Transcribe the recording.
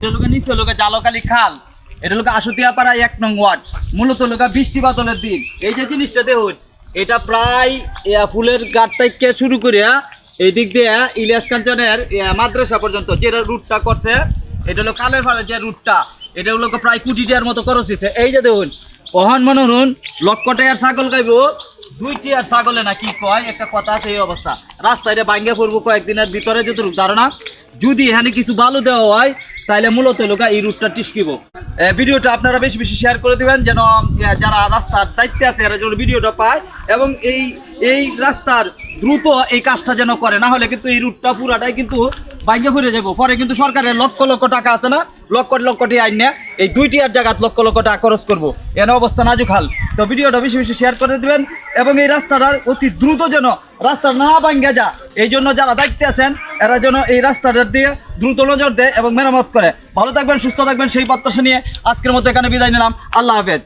নিচে লোকে জালকালি খাল, এটা লোক আশুতিয়াপাড়া 1 নং ওয়ার্ড। মূলত লোক বৃষ্টি বাদলের দিন এই যে জিনিসটা দেখুন, এটা প্রায় ফুলের গাছ থেকে শুরু করে এই দিক দিয়ে ইলিয়াস কাঞ্চনের মাদ্রাসা পর্যন্ত যে রুটটা করছে, এটা হলো কালের ফালের যে রুটটা, এটা হলো প্রায় কোটি টাকার মতো খরচ হয়েছে। এই যে দেখুন অহন মনোরুন লক্ষ টাকার ছাগল গাইব, 2টি আর ছাগলে না কি কয় একটা কথা আছে। এই অবস্থা রাস্তায় ভাঙ্গে পড়বো কয়েকদিনের ভিতরে, যতটুকু ধারণা যদি এখানে কিছু বালু দেওয়া হয় তাহলে মূলত লোক এই রুটটা টিসকিব। ভিডিওটা আপনারা বেশি বেশি শেয়ার করে দেবেন, যেন যারা রাস্তার দায়িত্বে আছে এরা যেন ভিডিওটা পায় এবং এই রাস্তার দ্রুত এই কাজটা যেন করে, না হলে কিন্তু এই রুটটা পুরাটাই কিন্তু ভাঙ্গে পড়ে যাবো। পরে কিন্তু সরকারের লক্ষ লক্ষ টাকা আছে না, লক্ষ লক্ষটি আইন না, এই 2টি আর জায়গাত লক্ষ লক্ষ টাকা খরচ করবো, এর অবস্থা নাজুক হাল। তো ভিডিওটা বেশি বেশি শেয়ার করে দেবেন এবং এই রাস্তাটার অতি দ্রুত যেন রাস্তা না ভাঙ্গে যা, এই জন্য যারা দায়িত্বে আছেন এরা যেন এই রাস্তাটার দিয়ে দ্রুত নজর দেয় এবং মেরামত করে। ভালো থাকবেন, সুস্থ থাকবেন সেই প্রত্যাশা নিয়ে আজকের মতো এখানে বিদায় নিলাম। আল্লাহ হাফেজ।